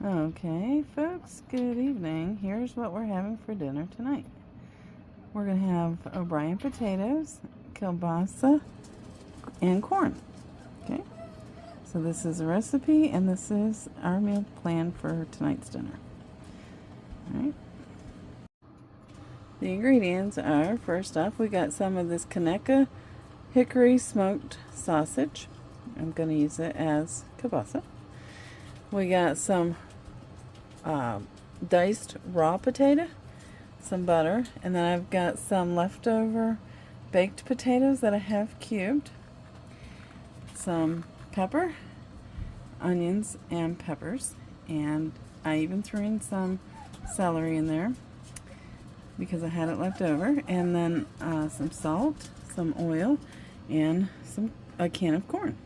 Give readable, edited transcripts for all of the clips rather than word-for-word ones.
Okay, folks, good evening. Here's what we're having for dinner tonight. We're going to have O'Brien potatoes, kielbasa, and corn. Okay, so this is a recipe, and this is our meal plan for tonight's dinner. All right. The ingredients are, first off, we got some of this Kaneka hickory smoked sausage. I'm going to use it as kielbasa. We got some diced raw potato, some butter, and then I've got some leftover baked potatoes that I have cubed, some pepper, onions, and peppers, and I even threw in some celery in there because I had it left over, and then some salt, some oil, and a can of corn.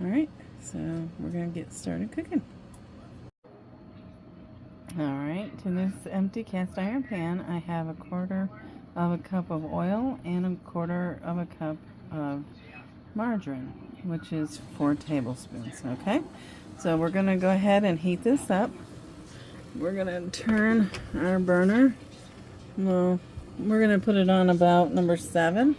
Alright, so we're going to get started cooking. Alright, to this empty cast iron pan, I have 1/4 of a cup of oil and 1/4 of a cup of margarine, which is 4 tablespoons, okay? So we're going to go ahead and heat this up. We're going to turn our burner. Well, we're going to put it on about number 7.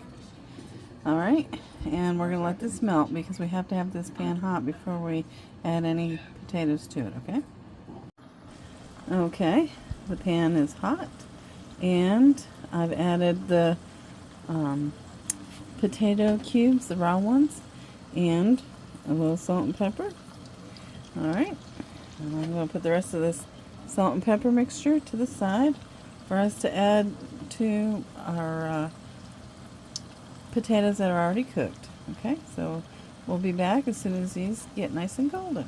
Alright, and we're going to let this melt because we have to have this pan hot before we add any potatoes to it, okay? Okay, the pan is hot, and I've added the potato cubes, the raw ones, and a little salt and pepper. Alright, and I'm going to put the rest of this salt and pepper mixture to the side for us to add to our potatoes that are already cooked. Okay, so we'll be back as soon as these get nice and golden.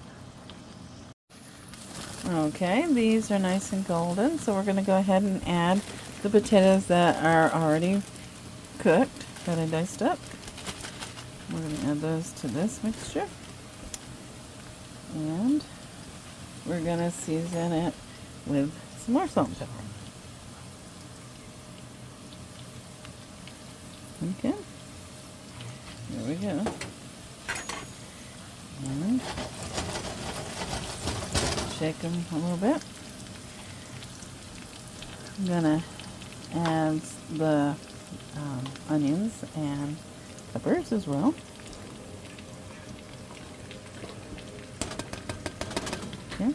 Okay, these are nice and golden, so we're going to go ahead and add the potatoes that are already cooked, that I diced up. We're going to add those to this mixture, and we're going to season it with some more salt and pepper. Okay, there we go. And shake them a little bit. I'm gonna add the onions and peppers as well. Okay.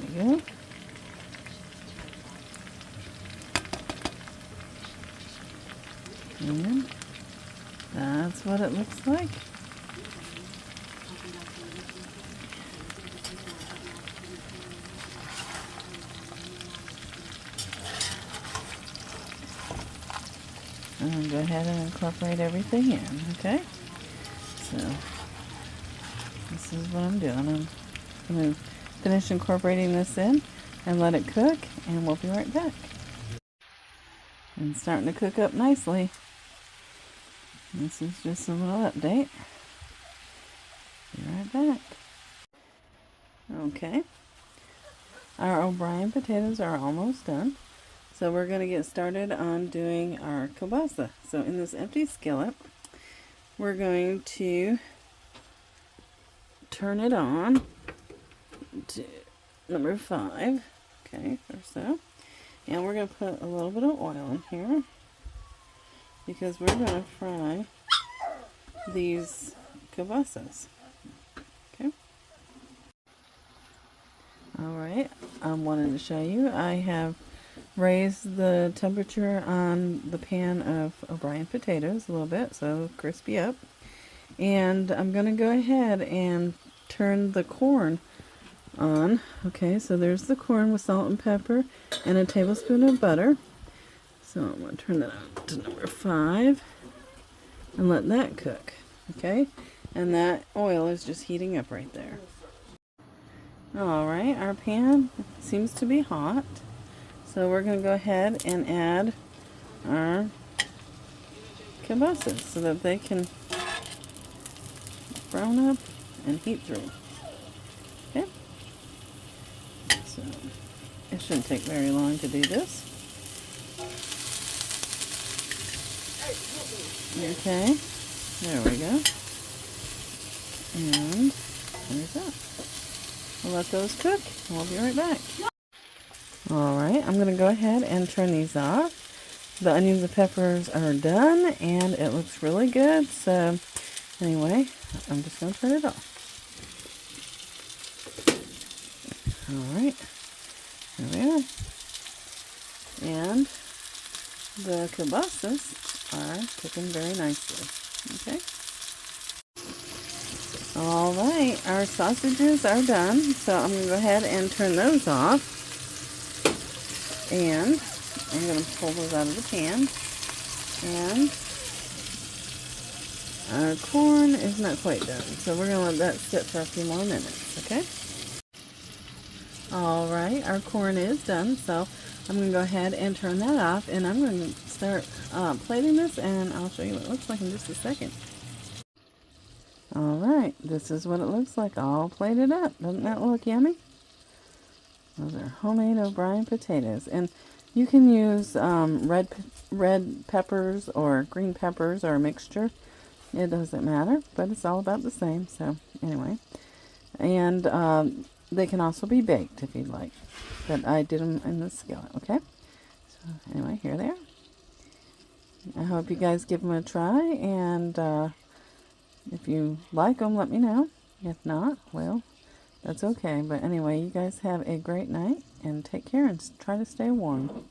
There we go. And that's what it looks like. And go ahead and incorporate everything in, okay? So, this is what I'm doing. I'm going to finish incorporating this in and let it cook, and we'll be right back. And starting to cook up nicely. This is just a little update. Be right back. Okay. Our O'Brien potatoes are almost done. So we're going to get started on doing our kielbasa. So in this empty skillet, we're going to turn it on to number 5. Okay, or so. And we're going to put a little bit of oil in here because we're going to fry these kielbasas. Okay. Alright, I wanted to show you. I have raised the temperature on the pan of O'Brien potatoes a little bit so it'll crispy up. And I'm going to go ahead and turn the corn on. Okay, so there's the corn with salt and pepper and a tablespoon of butter. So I'm going to turn that on to number 5 and let that cook. Okay, and that oil is just heating up right there. Alright, our pan seems to be hot. So we're going to go ahead and add our kielbasa so that they can brown up and heat through. Okay, so it shouldn't take very long to do this. Okay, there we go. And there's that. We'll let those cook. We'll be right back. Alright, I'm going to go ahead and turn these off. The onions and peppers are done, and it looks really good. So, anyway, I'm just going to turn it off. Alright, there we are. And the kielbasas are cooking very nicely. Okay. Alright, our sausages are done, so I'm going to go ahead and turn those off. And I'm going to pull those out of the pan. And our corn is not quite done, so we're going to let that sit for a few more minutes, okay? Alright, our corn is done, so I'm going to go ahead and turn that off, and I'm going to start plating this, and I'll show you what it looks like in just a second. Alright, this is what it looks like all plated up. Doesn't that look yummy? Those are homemade O'Brien potatoes, and you can use red peppers or green peppers or a mixture. It doesn't matter, but it's all about the same. So anyway, and they can also be baked if you'd like, but I did them in the skillet. Okay, so anyway, here they are. I hope you guys give them a try, and if you like them, let me know. If not, well, that's okay. But anyway, you guys have a great night, and take care and try to stay warm.